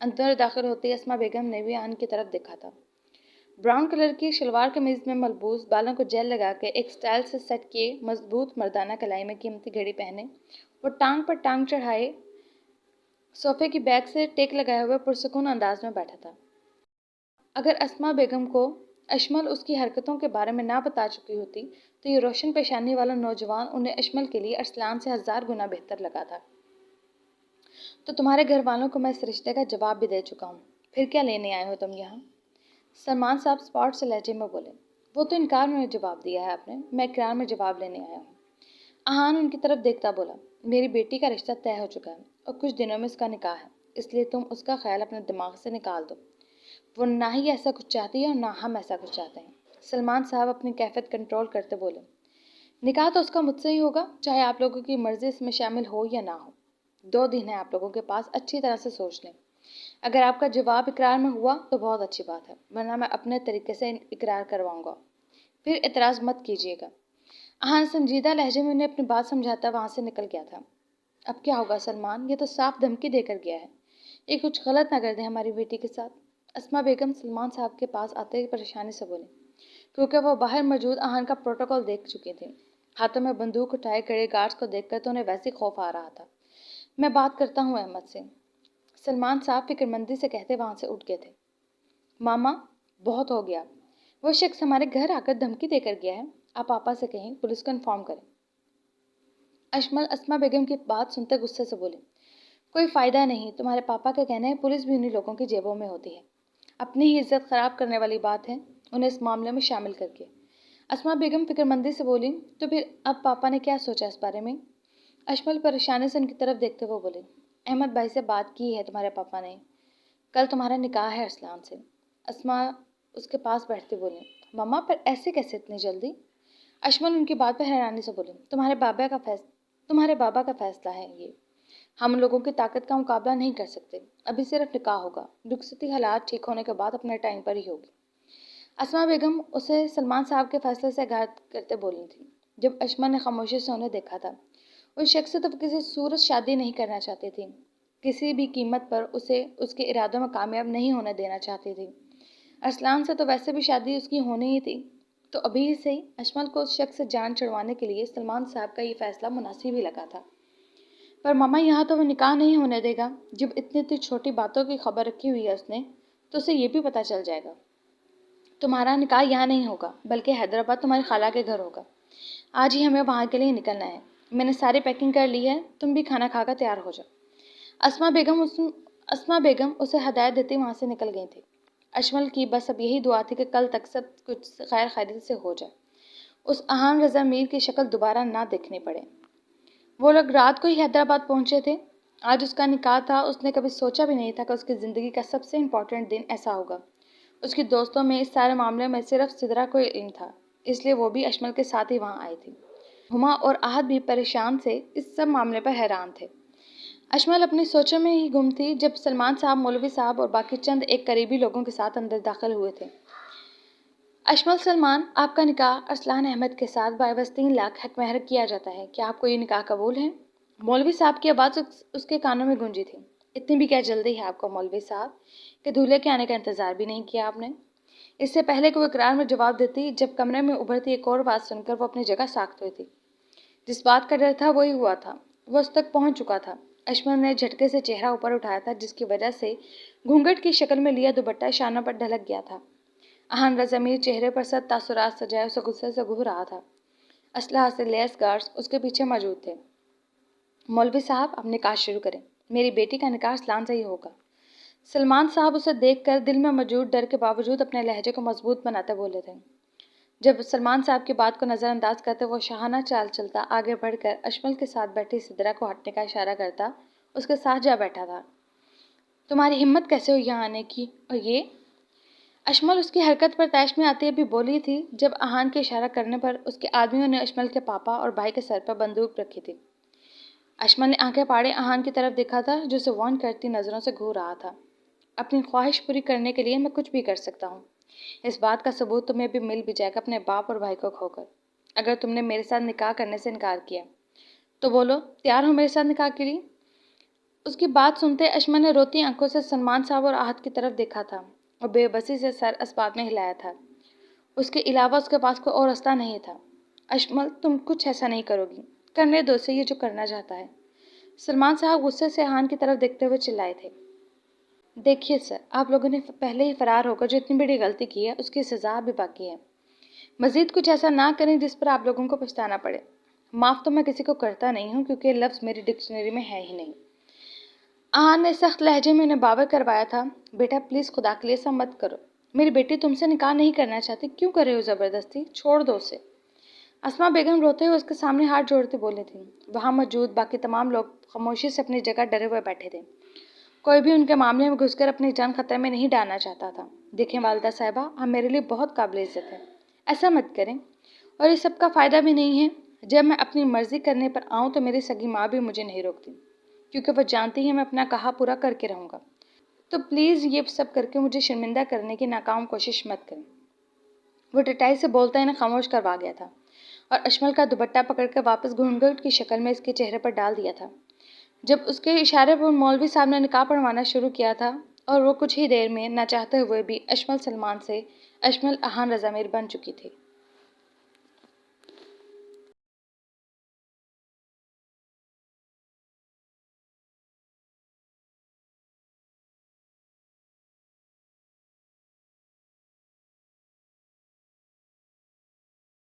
اندر داخل ہوتے ہی اسما بیگم نے بھی آہان کی طرف دیکھا تھا۔ براؤن کلر کی شلوار قمیض میں ملبوس، بالوں کو جیل لگا کے ایک سٹائل سے سیٹ کیے مضبوط مردانہ کلائی میں قیمتی گھڑی پہنے، وہ ٹانگ پر ٹانگ چڑھائے صوفے کی بیک سے ٹیک لگائے ہوئے پرسکون انداز میں بیٹھا تھا۔ اگر اسما بیگم کو اشمل اس کی حرکتوں کے بارے میں نہ بتا چکی ہوتی تو یہ روشن پیشانی والا نوجوان انہیں اشمل کے لیے ارسلان سے 1000 گنا بہتر لگا تھا۔ تو تمہارے گھر والوں کو میں اس رشتے کا جواب بھی دے چکا ہوں، پھر کیا لینے آئے ہو تم یہاں؟ سلمان صاحب اسپاٹ سے لہجے میں بولے۔ وہ تو انکار میں جواب دیا ہے آپ نے، میں اقرار میں جواب لینے آیا ہوں۔ آہان ان کی طرف دیکھتا بولا، میری بیٹی کا رشتہ طے ہو چکا ہے اور کچھ دنوں میں اس کا نکاح ہے، اس لیے تم اس کا خیال اپنے دماغ سے نکال دو۔ وہ نہ ہی ایسا کچھ چاہتی ہے اور نہ ہم ایسا کچھ چاہتے ہیں۔ سلمان صاحب اپنی کیفیت کنٹرول کرتے بولے، نکاح تو اس کا مجھ سے ہی ہوگا، چاہے آپ لوگوں کی مرضی اس میں شامل ہو یا نہ ہو۔ 2 دن ہیں آپ لوگوں کے پاس، اچھی طرح سے سوچ لیں۔ اگر آپ کا جواب اقرار میں ہوا تو بہت اچھی بات ہے، ورنہ میں اپنے طریقے سے اقرار کرواؤں گا، پھر اعتراض مت کیجیے گا۔ آہان سنجیدہ لہجے میں انہیں اپنی بات سمجھاتا وہاں سے نکل گیا تھا۔ اب کیا ہوگا سلمان؟ یہ تو صاف دھمکی دے کر گیا ہے، یہ کچھ غلط نہ کر دیں ہماری بیٹی کے ساتھ۔ اسما بیگم سلمان صاحب کے پاس آتے ہی پریشانی سے بولیں، کیونکہ وہ باہر موجود آہان کا پروٹوکول دیکھ چکی تھیں۔ ہاتھوں میں بندوق اٹھائے کھڑے گارڈز کو دیکھ کر تو انہیں ویسے خوف آ رہا تھا۔ میں بات کرتا ہوں احمد سے، سلمان صاحب فکر مندی سے کہتے وہاں سے اٹھ گئے تھے۔ ماما، بہت ہو گیا، وہ شخص ہمارے گھر آ کر دھمکی دے کر گیا ہے، آپ پاپا سے کہیں پولیس کو انفارم کریں۔ اشمل اسما بیگم کی بات سنتے غصے سے بولے، کوئی فائدہ نہیں، تمہارے پاپا کا کہنا ہے پولیس بھی انہی لوگوں کی جیبوں میں ہوتی ہے، اپنی ہی عزت خراب کرنے والی بات ہے انہیں اس معاملے میں شامل کر کے۔ اسما بیگم فکر مندی سے بولی، تو پھر اب پاپا نے کیا سوچا اس بارے میں؟ اشمل پریشانی سے ان کی طرف دیکھتے ہوئے بولے، احمد بھائی سے بات کی ہے تمہارے پاپا نے، کل تمہارا نکاح ہے ارسلان سے۔ اسما اس کے پاس بیٹھتے بولیں، ماما پر ایسے کیسے اتنی جلدی؟ اشمل ان کی بات پر حیرانی سے بولے، تمہارے بابا کا فیصلہ ہے یہ، ہم لوگوں کی طاقت کا مقابلہ نہیں کر سکتے، ابھی صرف نکاح ہوگا، رخصتی حالات ٹھیک ہونے کے بعد اپنے ٹائم پر ہی ہوگی۔ اسما بیگم اسے سلمان صاحب کے فیصلے سے آگاہ کرتے بولی تھی۔ جب اشمل نے خاموشی سے انہیں دیکھا تھا، اس شخص سے تو وہ کسی صورت شادی نہیں کرنا چاہتی تھی، کسی بھی قیمت پر اسے اس کے ارادوں میں کامیاب نہیں ہونے دینا چاہتی تھی۔ ارسلان سے تو ویسے بھی شادی اس کی ہونی ہی تھی، تو ابھی سے ہی اشمل کو اس شخص سے جان چھڑوانے کے لیے سلمان صاحب کا یہ فیصلہ مناسب ہی لگا تھا۔ پر ماما یہاں تو وہ نکاح نہیں ہونے دے گا، جب اتنی چھوٹی باتوں کی خبر رکھی ہوئی ہے اس نے، تو اسے یہ بھی پتہ چل جائے گا۔ تمہارا نکاح یہاں نہیں ہوگا، بلکہ حیدرآباد تمہاری خالہ کے گھر ہوگا۔ آج ہی ہمیں وہاں کے لیے نکلنا ہے، میں نے ساری پیکنگ کر لی ہے، تم بھی کھانا کھا کر تیار ہو جاؤ۔ اسما بیگم اسے ہدایت دیتی وہاں سے نکل گئی تھی۔ اشمل کی بس اب یہی دعا تھی کہ کل تک سب کچھ خیر خیریت سے ہو جائے، اس آہان رضا میر کی شکل دوبارہ نہ دیکھنی پڑے۔ وہ لوگ رات کو ہی حیدرآباد پہنچے تھے، آج اس کا نکاح تھا۔ اس نے کبھی سوچا بھی نہیں تھا کہ اس کی زندگی کا سب سے امپورٹنٹ دن ایسا ہوگا۔ اس کی دوستوں میں اس سارے معاملے میں صرف سدرا کو علم تھا، اس لیے وہ بھی اشمل کے ساتھ ہی وہاں آئی تھی۔ ہما اور آہت بھی پریشان سے اس سب معاملے پر حیران تھے۔ اشمل اپنی سوچوں میں ہی گم تھی جب سلمان صاحب، مولوی صاحب اور باقی چند ایک قریبی لوگوں کے ساتھ اندر داخل ہوئے تھے۔ اشمل، سلمان، آپ کا نکاح ارسلان احمد کے ساتھ بائوض 3 لاکھ حق مہر کیا جاتا ہے، کیا آپ کو یہ نکاح قبول ہے؟ مولوی صاحب کی آواز اس کے کانوں میں گونجی تھی۔ اتنی بھی کیا جلدی ہے آپ کو مولوی صاحب، کہ دولہے کے آنے کا انتظار بھی نہیں کیا آپ نے؟ اس سے پہلے کہ وہ اقرار میں جواب دیتی، جب کمرے میں ابھرتی ایک اور بات سن کر وہ اپنی جگہ ساکت ہوئی تھی۔ جس بات کا ڈر تھا وہی ہوا تھا، وہ اس تک پہنچ چکا تھا۔ اشمل نے جھٹکے سے چہرہ اوپر اٹھایا تھا، جس کی وجہ سے گھونگھٹ کی شکل میں لیا دوپٹہ شانوں پر ڈھلک گیا تھا۔ آہن رضا میر چہرے پر سخت تاثرات سجائے اسے غصے سے گھور رہا تھا۔ اسلحہ سے لیس گارڈز اس کے پیچھے موجود تھے۔ مولوی صاحب، اب نکاح شروع کریں، میری بیٹی کا نکاح ارسلان سے ہی ہوگا۔ سلمان صاحب اسے دیکھ کر دل میں موجود ڈر کے باوجود اپنے لہجے کو مضبوط بناتے بولے تھے۔ جب سلمان صاحب کی بات کو نظر انداز کرتے وہ شاہانہ چال چلتا آگے بڑھ کر اشمل کے ساتھ بیٹھی سدرا کو ہٹنے کا اشارہ کرتا اس کے ساتھ جا بیٹھا تھا۔ تمہاری ہمت کیسے ہوئی یہاں آنے کی؟ اور یہ؟ اشمل اس کی حرکت پر طیش میں آتی ابھی بولی تھی جب آہان کے اشارہ کرنے پر اس کے آدمیوں نے اشمل کے پاپا اور بھائی کے سر پر بندوق رکھی تھی۔ اشمل نے آنکھیں پاڑے آہان کی طرف دیکھا تھا جو اسے وارن کرتی نظروں سے گھور رہا تھا۔ اپنی خواہش پوری کرنے کے لیے میں کچھ بھی کر سکتا ہوں، اس بات کا ثبوت تمہیں بھی مل بھی جائے گا اپنے باپ اور بھائی کو کھو کر۔ اگر تم نے میرے ساتھ نکاح کرنے سے انکار کیا تو بولو، تیار ہو میرے ساتھ نکاح کے لیے؟ اس کی بات سنتے اشمل نے روتی آنکھوں سے سلمان صاحب اور آہت کی طرف دیکھا تھا اور بے بسی سے سر اسباب میں ہلایا تھا۔ اس کے علاوہ اس کے پاس کوئی اور راستہ نہیں تھا۔ اشمل تم کچھ ایسا نہیں کرو گی، کرنے دو اسے یہ جو کرنا چاہتا ہے۔ سلمان صاحب غصے سے احان کی طرف دیکھتے ہوئے چلائے تھے۔ دیکھیے سر، آپ لوگوں نے پہلے ہی فرار ہو کر جو اتنی بڑی غلطی کی ہے اس کی سزا بھی باقی ہے۔ مزید کچھ ایسا نہ کریں جس پر آپ لوگوں کو پچھتانا پڑے۔ معاف تو میں کسی کو کرتا نہیں ہوں کیونکہ یہ لفظ میری ڈکشنری میں ہے ہی نہیں۔ احان نے سخت لہجے میں انہیں باور کروایا تھا، بیٹا پلیز خدا کے لیے ایسا مت کرو، میری بیٹی تم سے نکاح نہیں کرنا چاہتی، کیوں کر رہے ہو زبردستی، چھوڑ دو اسے۔ اسما بیگم روتے ہوئے اس کے سامنے ہاتھ جوڑتے بولی تھیں۔ وہاں موجود باقی تمام لوگ خاموشی سے اپنی جگہ ڈرے ہوئے بیٹھے تھے۔ کوئی بھی ان کے معاملے میں گھس کر اپنی جان خطرے میں نہیں ڈالنا چاہتا تھا۔ دیکھیں والدہ صاحبہ، آپ میرے لیے بہت قابل عزت ہیں، ایسا مت کریں، اور اس سب کا فائدہ بھی نہیں ہے۔ جب میں اپنی مرضی کرنے پر آؤں تو میری سگی ماں بھی مجھے نہیں روکتی، کیونکہ وہ جانتی ہے میں اپنا کہا پورا کر کے رہوں گا۔ تو پلیز یہ سب کر کے مجھے شرمندہ کرنے کی ناکام کوشش مت کریں۔ وہ ٹٹائی سے بولتا انہیں خاموش کروا گیا تھا اور اشمل کا دوپٹہ پکڑ کر واپس گھونگھٹ کی شکل میں اس کے چہرے پر ڈال دیا تھا۔ جب اس کے اشارے پر مولوی صاحب نے نکاح پڑھوانا شروع کیا تھا اور وہ کچھ ہی دیر میں نہ چاہتے ہوئے بھی اشمل سلمان سے اشمل احان رضامیر بن چکی تھی۔